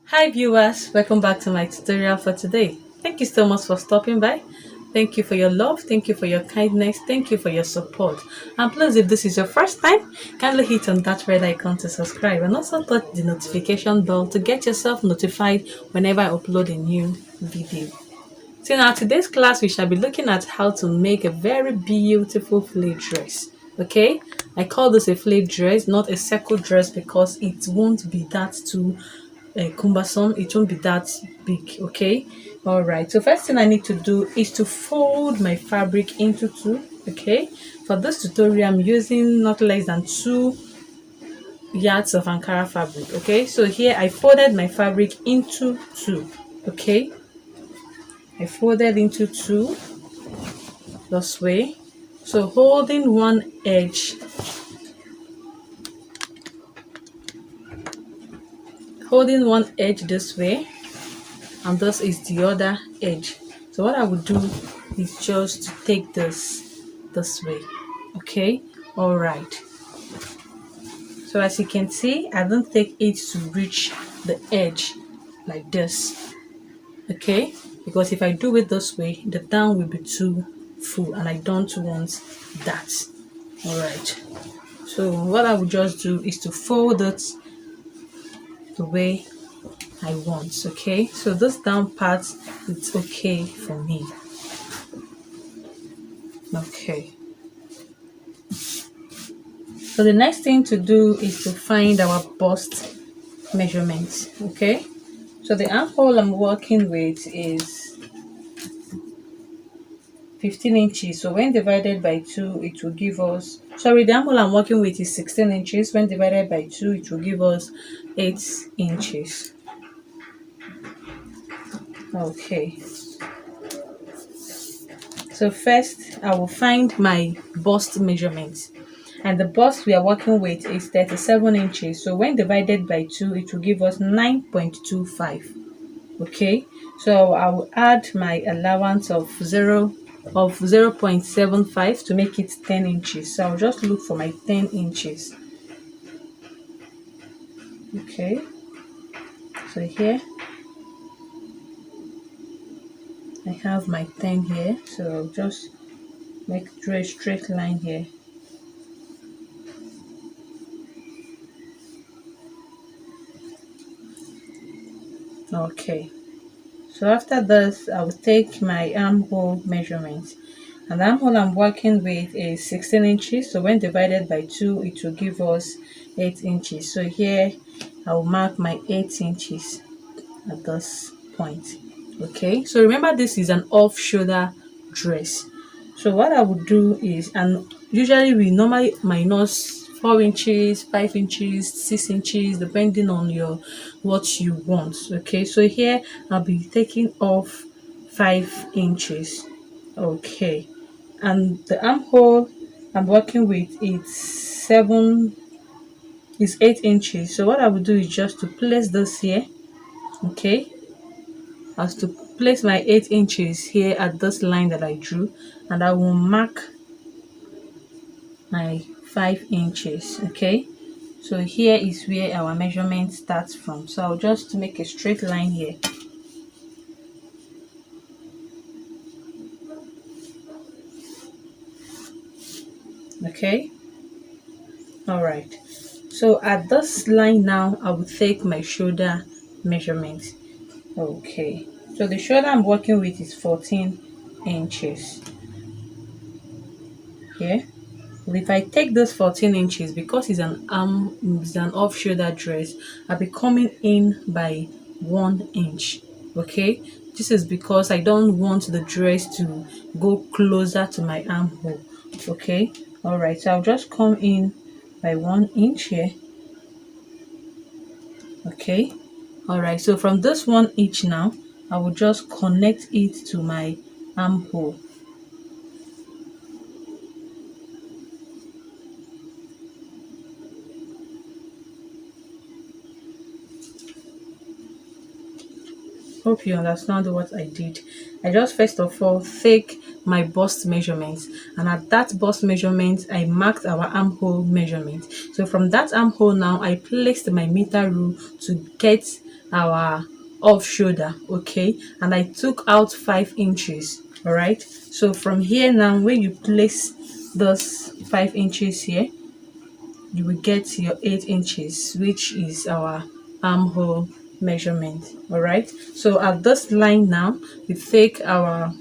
Hi viewers, welcome back to my tutorial for today. Thank you so much for stopping by. Thank you for your love, thank you for your kindness, thank you for your support. And please, if this is your first time, kindly hit on that red icon to subscribe and also touch the notification bell to get yourself notified whenever I upload a new video. So now today's class we shall be looking at how to make a very beautiful flared dress. Okay, I call this a flared dress, not a circle dress, because it won't be that too cumbersome, it won't be that big. Okay, all right, so first thing I need to do is to fold my fabric into two. Okay, for this tutorial I'm using not less than 2 yards of Ankara fabric. Okay, so here I folded my fabric into two. Okay, I folded into two this way, so holding one edge this way, and this is the other edge. So what I would do is just to take this way. Okay, all right, so as you can see, I don't take it to reach the edge like this. Okay, because if I do it this way, the down will be too full and I don't want that. All right, so what I would just do is to fold it the way I want. Okay, so this down part, it's okay for me. Okay, so the next thing to do is to find our bust measurements. Okay, so the armhole I'm working with is 15 inches, so when divided by 2 it will give us, sorry, the armhole I'm working with is 16 inches. When divided by 2 it will give us 8 inches. Okay, so first I will find my bust measurements, and the bust we are working with is 37 inches, so when divided by 2 it will give us 9.25. okay, so I will add my allowance of 0.75 to make it 10 inches. So I'll just look for my 10 inches. Okay, so here I have my 10 here, so I'll just draw a straight line here. Okay, so after this I will take my armhole measurement, and the armhole I'm working with is 16 inches, so when divided by 2 it will give us 8 inches. So here I will mark my 8 inches at this point. Okay, so remember this is an off shoulder dress, so what I would do is, and usually we normally minus 4 inches, 5 inches, 6 inches, depending on your what you want. Okay, so here I'll be taking off 5 inches. Okay, and the armhole I'm working with is 8 inches. So what I will do is just to place this here. Okay, as to place my 8 inches here at this line that I drew, and I will mark my 5 inches. Okay, so here is where our measurement starts from, so I'll just make a straight line here. Okay, all right, so at this line now I will take my shoulder measurement. Okay, so the shoulder I'm working with is 14 inches here. If I take this 14 inches, because it's an off shoulder dress, I'll be coming in by 1 inch. Okay, this is because I don't want the dress to go closer to my armhole. Okay, all right, so I'll just come in by 1 inch here. Okay, all right, so from this 1 inch now I will just connect it to my armhole. Hope you understand what I did. I just first of all take my bust measurements, and at that bust measurement I marked our armhole measurement. So from that armhole now I placed my meter rule to get our off shoulder, okay, and I took out 5 inches. All right, so from here now, when you place those 5 inches here, you will get your 8 inches, which is our armhole measurement. All right, so at this line now, we take our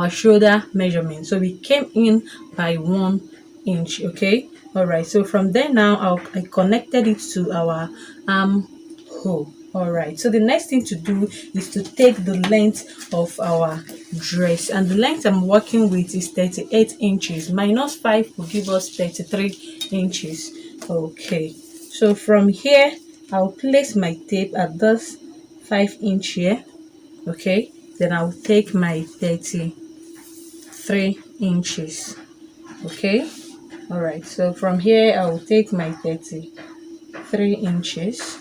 shoulder measurement, so we came in by 1 inch. Okay, all right, so from there now I connected it to our armhole. All right, so the next thing to do is to take the length of our dress, and the length I'm working with is 38 inches. Minus 5 will give us 33 inches. Okay, so from here I'll place my tape at this 5 inch here. Okay, then I'll take my 33 inches. Okay, all right, so from here I will take my 33 inches.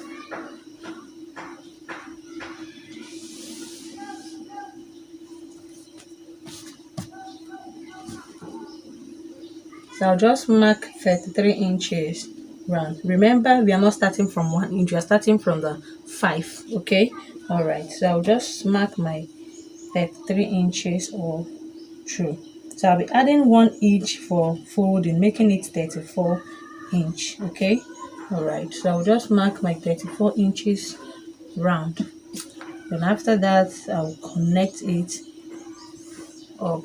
So I'll just mark 33 inches round. Remember, we are not starting from 1 inch, we are starting from the 5. Okay, all right, so I'll just mark my 33 inches all through. So I'll be adding 1 inch for folding, making it 34 inch. Okay, all right, so I'll just mark my 34 inches round. Then after that, I'll connect it up.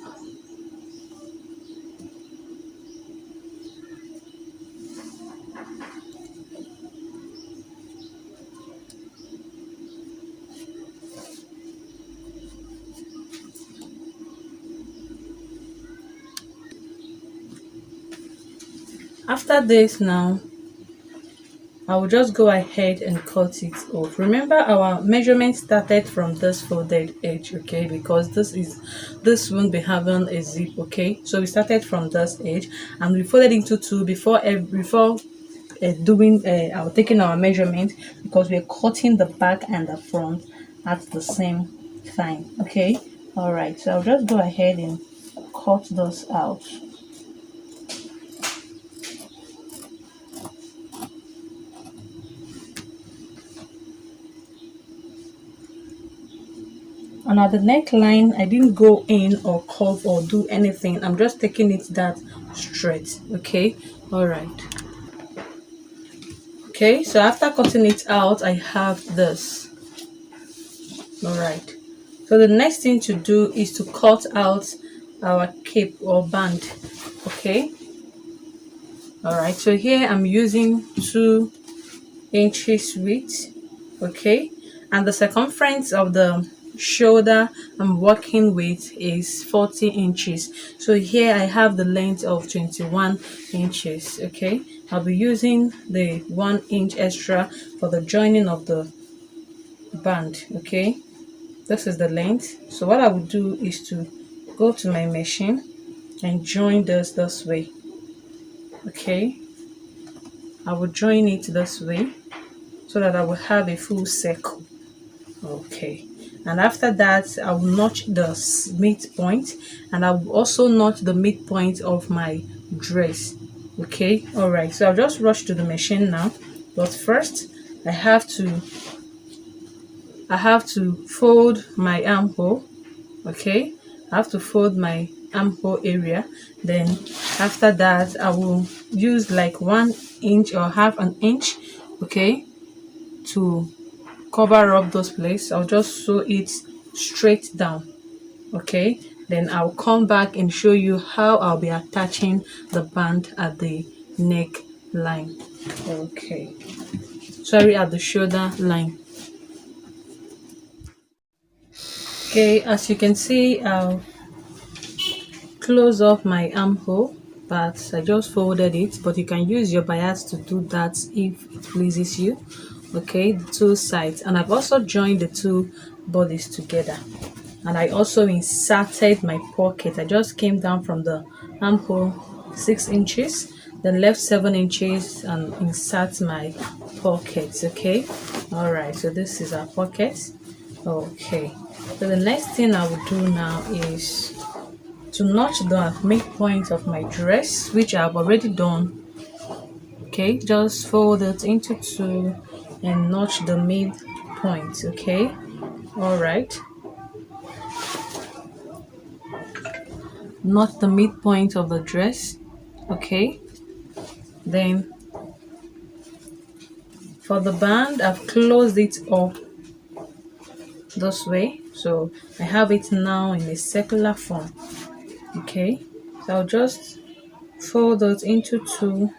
After this now, I will just go ahead and cut it off. Remember, our measurement started from this folded edge, okay, because this won't be having a zip. Okay, so we started from this edge and we folded into two before taking our measurement, because we're cutting the back and the front at the same time. Okay, all right, so I'll just go ahead and cut those out. And at the neckline, I didn't go in or curve or do anything. I'm just taking it that straight. Okay, all right. Okay, so after cutting it out, I have this. All right, so the next thing to do is to cut out our cape or band. Okay, all right, so here I'm using 2 inches width. Okay, and the circumference of the shoulder I'm working with is 40 inches. So here I have the length of 21 inches. Okay, I'll be using the 1 inch extra for the joining of the band. Okay, this is the length. So what I will do is to go to my machine and join this way. Okay, I will join it this way so that I will have a full circle. Okay, and after that I will notch the midpoint, and I will also notch the midpoint of my dress. Okay, all right, so I'll just rush to the machine now, but first I have to fold my armhole. Okay, I have to fold my armhole area. Then after that I will use like 1 inch or half an inch, okay, to cover up those places. I'll just sew it straight down. Okay, then I'll come back and show you how I'll be attaching the band at the neck line. Okay, sorry, at the shoulder line. Okay, as you can see, I'll close off my armhole, but I just folded it, but you can use your bias to do that if it pleases you. Okay, the 2 sides, and I've also joined the 2 bodies together, and I also inserted my pocket. I just came down from the armhole 6 inches, then left 7 inches and insert my pockets. Okay, all right, so this is our pocket. Okay, so the next thing I will do now is to notch the midpoint of my dress, which I've already done. Okay, just fold it into 2 and notch the midpoint. Okay, all right, not the midpoint of the dress. Okay, then for the band I've closed it up this way, so I have it now in a circular form. Okay, so I'll just fold it into two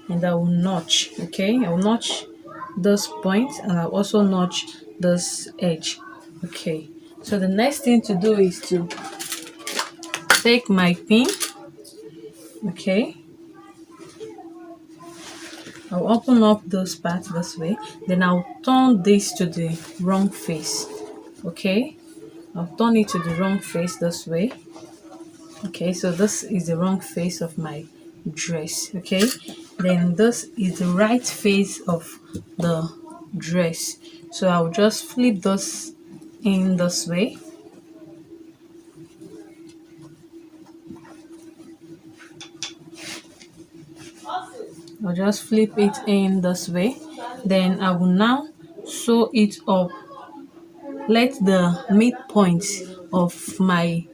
and I will notch. Okay, I'll notch this point and I'll also notch this edge. Okay, so the next thing to do is to take my pin. Okay, I'll open up those parts this way, then I'll turn this to the wrong face. Okay, I'll turn it to the wrong face this way. Okay, so this is the wrong face of my dress. Okay, then this is the right face of the dress, so I'll just flip this in this way. I'll just flip it in this way, then I will now sew it up. Let the midpoint of my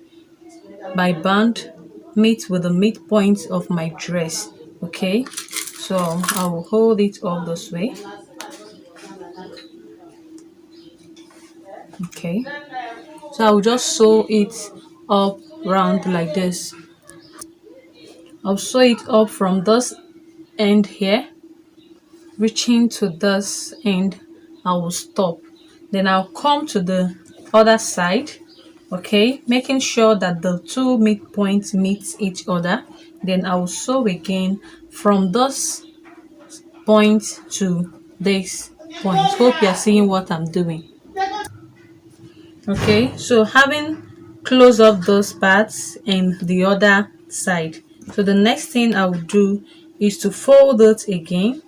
band meet with the midpoint of my dress. Okay, so I will hold it up this way. Okay, so I will just sew it up round like this. I'll sew it up from this end here, reaching to this end. I will stop, then I'll come to the other side. Okay, making sure that the two midpoints meet each other, then I will sew again from this point to this point. Hope you are seeing what I'm doing. Okay, so having closed up those parts in the other side, so the next thing I will do is to fold it again.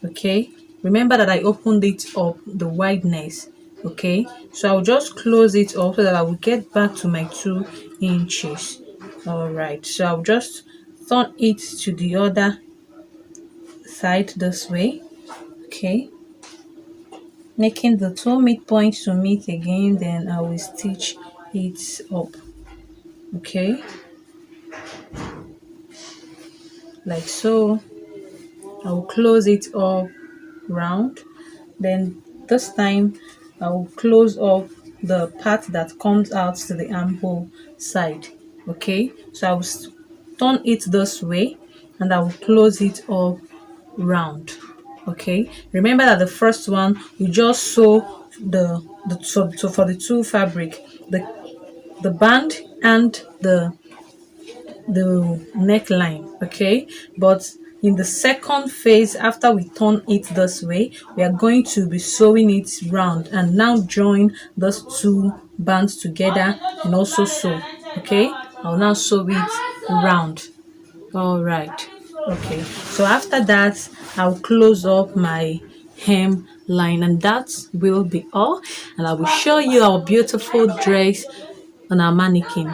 Okay, remember that I opened it up the wideness. Okay, so I'll just close it up so that I will get back to my 2 inches. All right, so I'll just turn it to the other side this way. Okay, making the two midpoints to meet again, then I will stitch it up. Okay, like so. I will close it up round, then this time I will close up the part that comes out to the armhole side. Okay, so I will turn it this way and I will close it up round. Okay, remember that the first one you just sew so for the two fabric, the band and the neckline. Okay, but in the second phase, after we turn it this way, we are going to be sewing it round and now join those two bands together and also sew. Okay, I'll now sew it round. All right, okay, so after that I'll close up my hem line and that will be all, and I will show you our beautiful dress on our mannequin.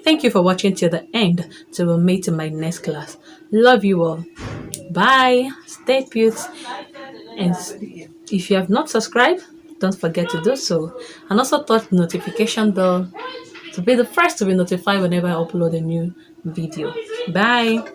Thank you for watching till the end. Till we meet in my next class. Love you all. Bye. Stay put. And if you have not subscribed, don't forget to do so. And also touch the notification bell to be the first to be notified whenever I upload a new video. Bye.